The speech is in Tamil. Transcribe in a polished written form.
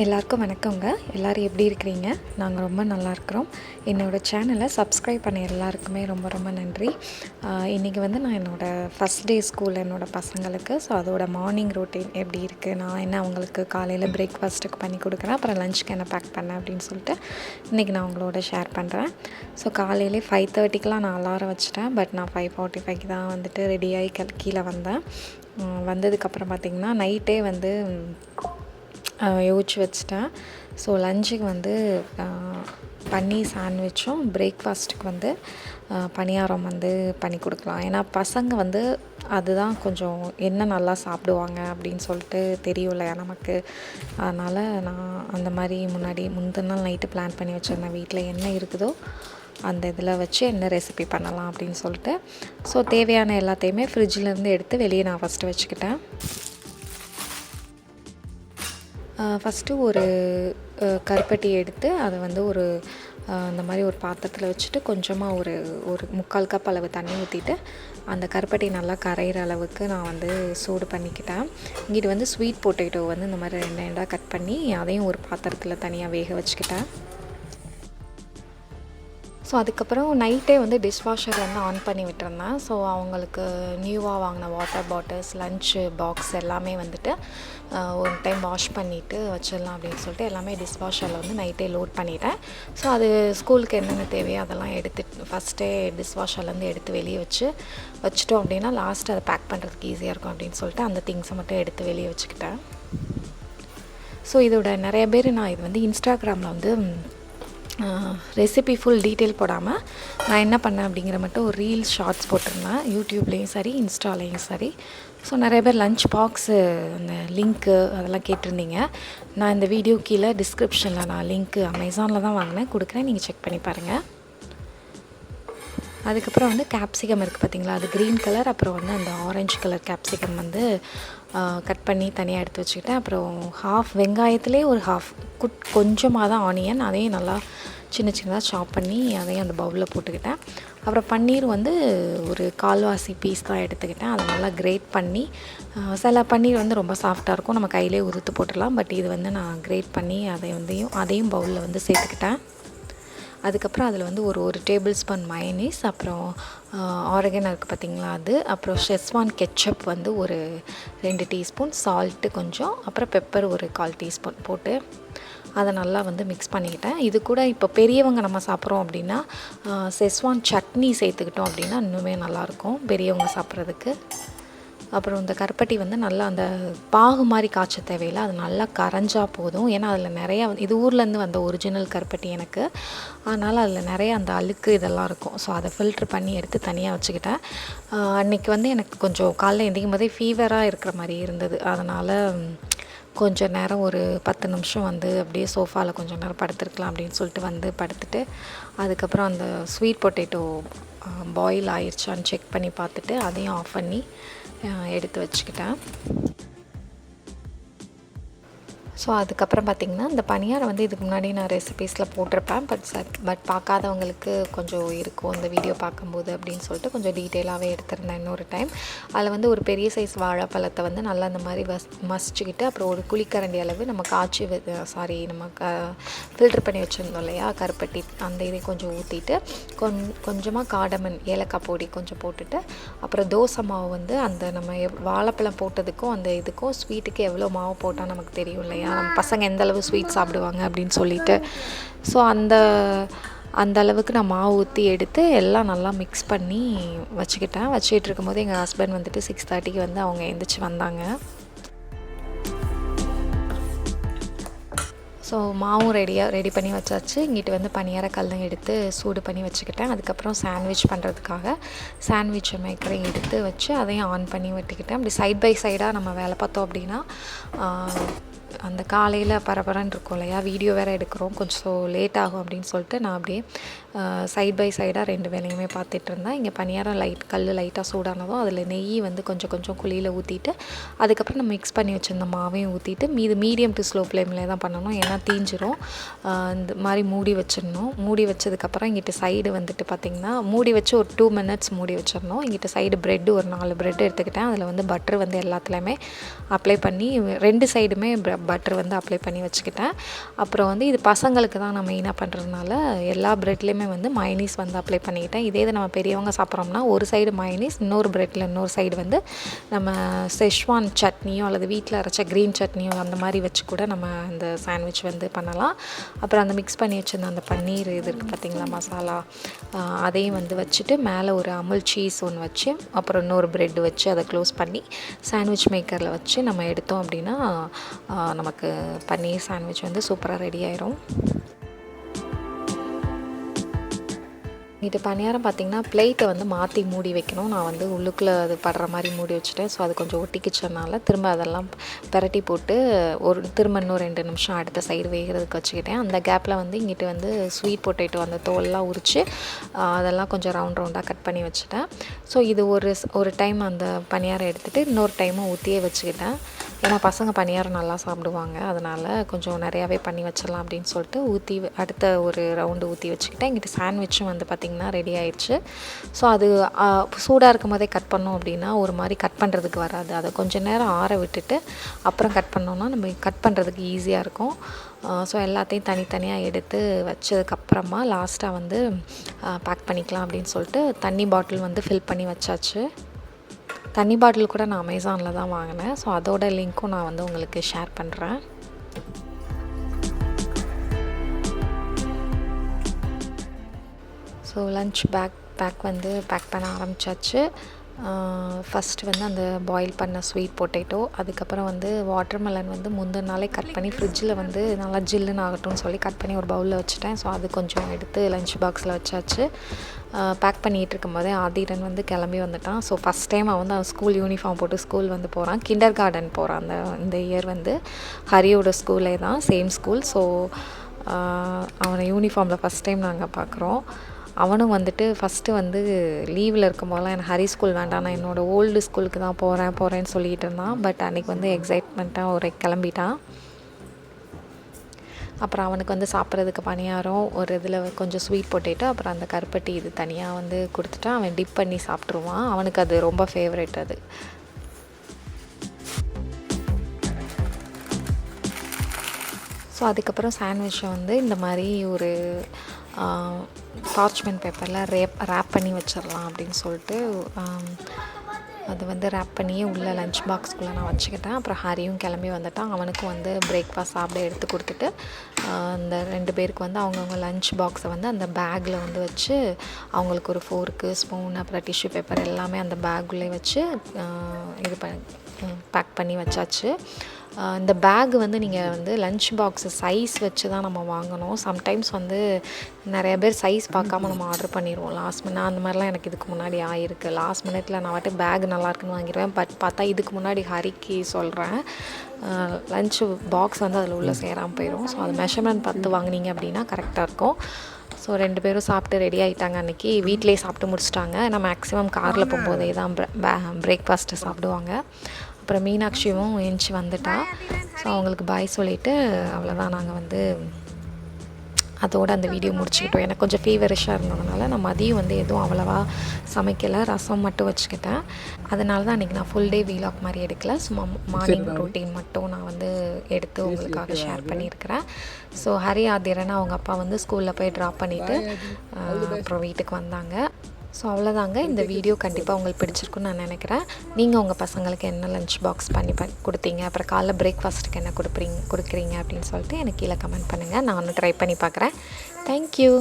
எல்லாருக்கும் வணக்கங்க. எல்லோரும் எப்படி இருக்கிறீங்க? நாங்கள் ரொம்ப நல்லா இருக்கிறோம். என்னோடய சேனலை சப்ஸ்கிரைப் பண்ண எல்லாருக்குமே ரொம்ப ரொம்ப நன்றி. இன்றைக்கி வந்து நான் என்னோடய ஃபஸ்ட் டே ஸ்கூல் என்னோடய பசங்களுக்கு அதோட மார்னிங் ரொட்டீன் எப்படி இருக்குது, நான் என்ன அவங்களுக்கு காலையில் பிரேக்ஃபாஸ்ட்டுக்கு பண்ணி கொடுக்குறேன், அப்புறம் லஞ்சுக்கு என்ன பேக் பண்ணேன் அப்படின்னு சொல்லிட்டு இன்றைக்கி நான் உங்களோட ஷேர் பண்ணுறேன். காலையிலே 5:30க்கெலாம் நான் அலாரம் வச்சுட்டேன். பட் நான் 5:45க்கு தான் வந்துட்டு ரெடியாகி கீழே வந்தேன். வந்ததுக்கப்புறம் பார்த்திங்கன்னா நைட்டே வந்து யோசிச்சு வச்சுட்டேன். லஞ்சுக்கு வந்து பன்னீர் சாண்ட்விச்சும், பிரேக்ஃபாஸ்ட்டுக்கு வந்து பனியாரம் வந்து பண்ணி கொடுக்கலாம். ஏன்னா பசங்க வந்து அதுதான் கொஞ்சம் என்ன நல்லா சாப்பிடுவாங்க அப்படின்னு சொல்லிட்டு தெரியும் இல்லையா நமக்கு. அதனால் நான் அந்த மாதிரி முந்தின நாள் நைட்டு பிளான் பண்ணி வச்சுருந்தேன். வீட்டில் என்ன இருக்குதோ அந்த இதில் வச்சு என்ன ரெசிபி பண்ணலாம் அப்படின்னு சொல்லிட்டு. தேவையான எல்லாத்தையுமே ஃப்ரிட்ஜிலேருந்து எடுத்து வெளியே நான் ஃபஸ்ட்டு வச்சுக்கிட்டேன். ஃபஸ்ட்டு ஒரு கருப்பட்டி எடுத்து அதை வந்து அந்த மாதிரி ஒரு பாத்திரத்தில் வச்சுட்டு கொஞ்சமாக ஒரு 3/4 கப் அளவு தண்ணி ஊற்றிட்டு அந்த கருப்பட்டி நல்லா கரையிற அளவுக்கு நான் வந்து சூடு பண்ணிக்கிட்டேன். இங்கிட்டு வந்து ஸ்வீட் பொட்டேட்டோ வந்து இந்த மாதிரி 2 2 கட் பண்ணி அதையும் ஒரு பாத்திரத்தில் தனியாக வேக வச்சுக்கிட்டேன். அதுக்கப்புறம் நைட்டே வந்து டிஷ்வாஷர் வந்து ஆன் பண்ணி விட்டுருந்தேன். அவங்களுக்கு நியூவாக வாங்கின வாட்டர் பாட்டில்ஸ், லன்ச்சு பாக்ஸ் எல்லாமே வந்துட்டு ஒரு டைம் வாஷ் பண்ணிவிட்டு வச்சிடலாம் அப்படின்னு சொல்லிட்டு எல்லாமே டிஷ்வாஷரில் வந்து நைட்டே லோட் பண்ணிட்டேன். அது ஸ்கூலுக்கு என்னென்ன தேவையோ அதெல்லாம் ஃபஸ்ட்டே டிஷ்வாஷர்லேருந்து எடுத்து வெளியே வச்சுட்டோம் அப்படின்னா லாஸ்ட்டு அதை பேக் பண்ணுறதுக்கு ஈஸியாக இருக்கும் அப்படின்னு சொல்லிட்டு அந்த திங்ஸை மட்டும் எடுத்து வெளியே வச்சுக்கிட்டேன். இதோட நிறைய பேர் நான் இது வந்து இன்ஸ்டாகிராமில் வந்து ரெசிபி ஃபுல் டீட்டெயில் போடாமல் நான் என்ன பண்ணேன் அப்படிங்கிற மட்டும் ஒரு ரீல்ஸ் ஷார்ட்ஸ் போட்டிருந்தேன். யூடியூப்லேயும் சரி, இன்ஸ்டாலேயும் சரி. நிறைய பேர் லஞ்ச் பாக்ஸு அந்த லிங்க்கு அதெல்லாம் கேட்டிருந்தீங்க. நான் இந்த வீடியோ கீழே டிஸ்கிரிப்ஷனில் நான் லிங்க்கு அமேசானில் தான் வாங்கினேன் கொடுக்குறேன், நீங்கள் செக் பண்ணி பாருங்கள். அதுக்கப்புறம் வந்து கேப்சிகம் இருக்குது பார்த்திங்களா, அது க்ரீன் கலர், அப்புறம் வந்து அந்த ஆரஞ்சு கலர் கேப்சிகம் வந்து கட் பண்ணி தனியாக எடுத்து வச்சுக்கிட்டேன். அப்புறம் வெங்காயத்துலேயே ஒரு கொஞ்சமாக தான் ஆனியன், அதையும் நல்லா சின்ன சின்னதாக சாப் பண்ணி அதையும் அந்த பவுலில் போட்டுக்கிட்டேன். அப்புறம் பன்னீர் வந்து ஒரு 1/4 பீஸ் தான் எடுத்துக்கிட்டேன். அதை நல்லா கிரேட் பண்ணி, சில பன்னீர் வந்து ரொம்ப சாஃப்டாக இருக்கும், நம்ம கையிலே உதுத்து போட்டுடலாம். பட் இது வந்து நான் கிரேட் பண்ணி அதையும் பவுலில் வந்து சேர்த்துக்கிட்டேன். அதுக்கப்புறம் அதில் வந்து ஒரு டேபிள் ஸ்பூன் மயனீஸ், அப்புறம் ஆரிகனோ இருக்குது பார்த்திங்களா அது, அப்புறம் ஷெஸ்வான் கெச்சப் வந்து ஒரு 2 டீஸ்பூன், சால்ட்டு கொஞ்சம், அப்புறம் பெப்பர் ஒரு 1/4 டீஸ்பூன் போட்டு அதை நல்லா வந்து மிக்ஸ் பண்ணிக்கிட்டேன். இது கூட இப்போ பெரியவங்க நம்ம சாப்பிட்றோம் அப்படின்னா ஷெஸ்வான் சட்னி சேர்த்துக்கிட்டோம் அப்படின்னா இன்னுமே நல்லாயிருக்கும் பெரியவங்க சாப்பிட்றதுக்கு. அப்புறம் இந்த கருப்பட்டி வந்து நல்லா அந்த பாகு மாதிரி காய்ச்ச தேவையில்லை, அது நல்லா கரைஞ்சா போதும். ஏன்னா அதில் நிறையா இது ஊர்லேருந்து வந்த ஒரிஜினல் கருப்பட்டி எனக்கு, அதனால் அதில் நிறைய அந்த அழுக்கு இதெல்லாம் இருக்கும். அதை ஃபில்ட்ரு பண்ணி எடுத்து தனியாக வச்சுக்கிட்டேன். அன்றைக்கி வந்து எனக்கு கொஞ்சம் காலைல எந்திரிக்கும் போதே ஃபீவராக இருக்கிற மாதிரி இருந்தது. அதனால் கொஞ்சம் நேரம் ஒரு 10 நிமிஷம் வந்து அப்படியே சோஃபாவில் கொஞ்சம் நேரம் படுத்துருக்கலாம் அப்படின்னு சொல்லிட்டு வந்து படுத்துட்டு, அதுக்கப்புறம் அந்த ஸ்வீட் பொட்டேட்டோ பாயில் ஆயிடுச்சான்னு செக் பண்ணி பார்த்துட்டு அதையும் ஆஃப் பண்ணி எடுத்து வச்சுக்கிட்டேன். அதுக்கப்புறம் பார்த்திங்கன்னா இந்த பனியாரம் வந்து இதுக்கு முன்னாடி நான் ரெசிபீஸில் போட்டிருப்பேன். பட் பார்க்காதவங்களுக்கு கொஞ்சம் இருக்கும் இந்த வீடியோ பார்க்கும்போது அப்படின்னு சொல்லிட்டு கொஞ்சம் டீட்டெயிலாகவே எடுத்திருந்தேன் இன்னொரு டைம். அதில் வந்து ஒரு பெரிய சைஸ் வாழைப்பழத்தை வந்து நல்லா இந்த மாதிரி மசிச்சுக்கிட்டு, அப்புறம் ஒரு குழிக்கரண்டி அளவு நம்ம ஃபில்ட்ரு பண்ணி வச்சுருந்தோம் இல்லையா கருப்பட்டி, அந்த இதை கொஞ்சம் ஊற்றிட்டு கொஞ்சமாக காடமன், ஏலக்காய் பொடி கொஞ்சம் போட்டுட்டு, அப்புறம் தோசை மாவு வந்து அந்த நம்ம வாழைப்பழம் போட்டதுக்கும் அந்த இதுக்கும் ஸ்வீட்டுக்கு எவ்வளோ மாவு போட்டால் நமக்கு தெரியும் இல்லையா நம்ம பசங்க எந்த அளவு ஸ்வீட் சாப்பிடுவாங்க அப்படின்னு சொல்லிட்டு. அந்த அளவுக்கு நான் மாவு ஊற்றி எடுத்து எல்லாம் நல்லா மிக்ஸ் பண்ணி வச்சுக்கிட்டு இருக்கும்போது எங்கள் ஹஸ்பண்ட் வந்துட்டு 6:30க்கு வந்து அவங்க எழுந்திரிச்சு வந்தாங்க. மாவும் ரெடி பண்ணி வச்சாச்சு. இங்கிட்டு வந்து பனியார கல்லும் எடுத்து சூடு பண்ணி வச்சுக்கிட்டேன். அதுக்கப்புறம் சாண்ட்விச் பண்ணுறதுக்காக சாண்ட்விச் மேக்கரையும் எடுத்து வச்சு அதையும் ஆன் பண்ணி விட்டுக்கிட்டேன். அப்படி சைட் பை சைடாக நம்ம வேலை பார்த்தோம் அப்படின்னா அந்த காலையில் பரபரன்னு இருக்கும் இல்லையா, வீடியோ வேறு எடுக்கிறோம், கொஞ்சம் லேட் ஆகும் அப்படின்னு சொல்லிட்டு நான் அப்படியே சைட் பை சைடாக 2 வேலையுமே பார்த்துட்டு இருந்தேன். இங்கே பனியாரம் கல் லைட்டாக சூடானதும் அதில் நெய் வந்து கொஞ்சம் கொஞ்சம் குழியில் ஊற்றிட்டு, அதுக்கப்புறம் நம்ம மிக்ஸ் பண்ணி வச்சுருந்த மாவையும் ஊற்றிட்டு மீடியம் டு ஸ்லோ ஃப்ளேமில் தான் பண்ணணும், ஏன்னா தீஞ்சிரும். இந்த மாதிரி மூடி வச்சிடணும். மூடி வச்சதுக்கப்புறம் இங்கிட்ட சைடு வந்துட்டு பார்த்திங்கன்னா மூடி வச்சு ஒரு 2 மினிட்ஸ் மூடி வச்சிடணும். இங்கிட்ட சைடு ஒரு 4 ப்ரெட் எடுத்துக்கிட்டேன். அதில் வந்து பட்டர் வந்து எல்லாத்துலேயுமே அப்ளை பண்ணி 2 சைடுமே பட்டர் வந்து அப்ளை பண்ணி வச்சுக்கிட்டேன். அப்புறம் வந்து இது பசங்களுக்கு தான் நான் மெயினாக பண்ணுறதுனால எல்லா ப்ரெட்லேயுமே வந்து மயனீஸ் வந்து அப்ளை பண்ணிக்கிட்டேன். இதே இது நம்ம பெரியவங்க சாப்பிட்றோம்னா ஒரு சைடு மயனீஸ், இன்னொரு ப்ரெட்டில் இன்னொரு சைடு வந்து நம்ம செஷ்வான் சட்னியோ அல்லது வீட்டில் அரைச்ச க்ரீன் சட்னியோ அந்த மாதிரி வச்சு கூட நம்ம இந்த சாண்ட்விச் வந்து பண்ணலாம். அப்புறம் அந்த மிக்ஸ் பண்ணி வச்சுருந்த அந்த பன்னீர் இது இருக்குது பார்த்திங்களா மசாலா, அதையும் வந்து வச்சுட்டு மேலே ஒரு அமுல் சீஸ் ஒன்று வச்சு அப்புறம் இன்னொரு ப்ரெட் வச்சு அதை க்ளோஸ் பண்ணி சாண்ட்விச் மேக்கரில் வச்சு நம்ம எடுத்தோம் அப்படின்னா நமக்கு பன்னீர் சாண்ட்விச் வந்து சூப்பராக ரெடி ஆயிரும். இது பணியாரம் பார்த்திங்கன்னா பிளேட்டை வந்து மாற்றி மூடி வைக்கணும். நான் வந்து உள்ளுக்குள்ளே அது படுற மாதிரி மூடி வச்சுட்டேன். ஸோ அது கொஞ்சம் ஒட்டிக்கிச்சனால திரும்ப அதெல்லாம் பெரட்டி போட்டு திரும்ப இன்னும் 2 நிமிஷம் அடுத்த சைடு வேகிறதுக்கு வச்சுக்கிட்டேன். அந்த கேப்பில் வந்து இங்கிட்டு வந்து ஸ்வீட் பொட்டேட்டோ அந்த தோல்லாம் உரித்து அதெல்லாம் கொஞ்சம் ரவுண்டாக கட் பண்ணி வச்சுட்டேன். ஸோ இது ஒரு டைம் அந்த பணியாரம் எடுத்துகிட்டு இன்னொரு டைமும் ஊற்றியே வச்சுக்கிட்டேன். ஏன்னா பசங்க பணியாரம் நல்லா சாப்பிடுவாங்க, அதனால் கொஞ்சம் நிறையாவே பண்ணி வச்சிடலாம் அப்படின்னு சொல்லிட்டு அடுத்த ஒரு ரவுண்டு ஊற்றி வச்சுக்கிட்டேன். இங்கிட்ட சாண்ட்விச்சும் வந்து பார்த்திங்கன்னா ரெடி ஆயிடுச்சு. ஸோ அது சூடாக இருக்கும் போதே கட் பண்ணோம் அப்படின்னா ஒரு மாதிரி கட் பண்ணுறதுக்கு வராது. அதை கொஞ்சம் நேரம் ஆற விட்டுட்டு அப்புறம் கட் பண்ணோன்னா நம்ம கட் பண்ணுறதுக்கு ஈஸியாக இருக்கும். ஸோ எல்லாத்தையும் தனித்தனியாக எடுத்து வச்சதுக்கப்புறமா லாஸ்ட்டாக வந்து பேக் பண்ணிக்கலாம் அப்படின்னு சொல்லிட்டு தண்ணி பாட்டில் வந்து ஃபில் பண்ணி வச்சாச்சு. தண்ணி பாட்டில் கூட நான் அமேசானில் தான் வாங்கினேன். ஸோ அதோட லிங்க்கும் நான் வந்து உங்களுக்கு ஷேர் பண்ணுறேன். ஸோ லன்ச் பேக் வந்து பேக் பண்ண ஆரம்பித்தாச்சு. ஃபஸ்ட்டு வந்து அந்த பாயில் பண்ண ஸ்வீட் பொட்டேட்டோ, அதுக்கப்புறம் வந்து வாட்டர்மெலன் வந்து முந்தின நாளே கட் பண்ணி ஃப்ரிட்ஜில் வந்து நல்லா ஜில்லுன்னு ஆகட்டும்னு சொல்லி கட் பண்ணி ஒரு பவுலில் வச்சுட்டேன். ஸோ அது கொஞ்சம் எடுத்து லன்ச் பாக்ஸில் வச்சாச்சு. பேக் பண்ணிகிட்டு இருக்கும்போதே ஆதிரன் வந்து கிளம்பி வந்துட்டான். ஸோ ஃபஸ்ட் டைம் அவன் வந்து ஸ்கூல் யூனிஃபார்ம் போட்டு ஸ்கூல் வந்து போகிறான். கிண்டர் கார்டன் போகிறான். இந்த இயர் வந்து ஹரியோட ஸ்கூலே தான், சேம் ஸ்கூல். ஸோ அவனை யூனிஃபார்மில் ஃபஸ்ட் டைம் நாங்கள் பார்க்குறோம். அவனும் வந்துட்டு ஃபஸ்ட்டு வந்து லீவில் இருக்கும்போதெல்லாம் எனக்கு ஹரி ஸ்கூல் வேண்டாம், நான் என்னோடய ஓல்டு ஸ்கூலுக்கு தான் போகிறேன்னு சொல்லிகிட்டு இருந்தான். பட் அன்றைக்கி வந்து எக்ஸைட்மெண்ட்டாக கிளம்பிட்டான். அப்புறம் அவனுக்கு வந்து சாப்பிட்றதுக்கு பணியாரம், ஒரு இதில் கொஞ்சம் ஸ்வீட் பொட்டேட்டோ, அப்புறம் அந்த கருப்பட்டி இது தனியாக வந்து கொடுத்துட்டா அவன் டிப் பண்ணி சாப்பிட்ருவான். அவனுக்கு அது ரொம்ப ஃபேவரட் அது. ஸோ அதுக்கப்புறம் சாண்ட்விச்சை வந்து இந்த மாதிரி ஒரு பார்ச்மெண்ட் பேப்பரில் ரேப் பண்ணி வச்சிடலாம் அப்படின்னு சொல்லிட்டு அது வந்து ரேப் பண்ணியே உள்ளே லன்ச் பாக்ஸ்குள்ளே நான் வச்சுக்கிட்டேன். அப்புறம் ஹரியும் கிளம்பி வந்துட்டான். அவனுக்கும் வந்து பிரேக்ஃபாஸ்ட் சாப்பிட எடுத்து கொடுத்துட்டு அந்த 2 பேருக்கு வந்து அவங்கவுங்க லன்ச் பாக்ஸை வந்து அந்த பேக்கில் வந்து வச்சு அவங்களுக்கு ஒரு ஃபோர்க்கு ஸ்பூன் அப்புறம் டிஷ்யூ பேப்பர் எல்லாமே அந்த பேக்குள்ளே வச்சு பேக் பண்ணி வச்சாச்சு. இந்த பேக் வந்து நீங்கள் வந்து லன்ச் பாக்ஸு சைஸ் வச்சு தான் நம்ம வாங்கணும். சம்டைம்ஸ் வந்து நிறைய பேர் சைஸ் பார்க்காம நம்ம ஆர்டர் பண்ணிடுவோம் லாஸ்ட் மினிட். அந்த மாதிரிலாம் எனக்கு இதுக்கு முன்னாடி ஆகிருக்கு. லாஸ்ட் மினிட்ல நான் பேக் நல்லாயிருக்குன்னு வாங்கிடுவேன். பட் பார்த்தா இதுக்கு முன்னாடி ஹரிக்கு சொல்கிறேன், லன்ச் பாக்ஸ் வந்து அதில் உள்ளே சேராமல் போயிடும். ஸோ அது மெஷர்மெண்ட் பார்த்து வாங்கினீங்க அப்படின்னா கரெக்டாக இருக்கும். ஸோ 2 பேரும் சாப்பிட்டு ரெடி ஆகிட்டாங்க. அன்றைக்கி வீட்டிலே சாப்பிட்டு முடிச்சிட்டாங்க. ஏன்னா மேக்ஸிமம் காரில் போகும்போதே தான் பிரேக்ஃபாஸ்ட்டு சாப்பிடுவாங்க. அப்புறம் மீனாட்சியும் எழுந்துச்சி வந்துட்டா. ஸோ அவங்களுக்கு பாய் சொல்லிவிட்டு அவ்வளோதான், நாங்கள் வந்து அதோடு அந்த வீடியோ முடிச்சுக்கிட்டோம். எனக்கு கொஞ்சம் ஃபீவரிஷாக இருந்ததுனால நான் மதியம் வந்து எதுவும் அவ்வளோவா சமைக்கலை, ரசம் மட்டும் வச்சுக்கிட்டேன். அதனால தான் அன்றைக்கி நான் ஃபுல் டே வீலாக் மாதிரி எடுக்கலை, சும்மா மார்னிங் ரொட்டீன் மட்டும் நான் வந்து எடுத்து உங்களுக்காக ஷேர் பண்ணியிருக்கிறேன். ஸோ ஹரி ஆதிரன் அவங்க அப்பா வந்து ஸ்கூலில் போய் ட்ராப் பண்ணிவிட்டு அப்புறம் வீட்டுக்கு வந்தாங்க. ஸோ அவ்வளோதாங்க. இந்த வீடியோ கண்டிப்பாக உங்களுக்கு பிடிச்சிருக்குன்னு நான் நினைக்கிறேன். நீங்கள் உங்கள் பசங்களுக்கு என்ன லன்ச் பாக்ஸ் பண்ணி கொடுத்தீங்க, அப்புறம் காலைல பிரேக்ஃபாஸ்ட்டுக்கு என்ன கொடுக்குறீங்க அப்படின்னு சொல்லிட்டு எனக்கு கீழே கமெண்ட் பண்ணுங்கள். நான் ஒன்று ட்ரை பண்ணி பார்க்குறேன். தேங்க்யூ.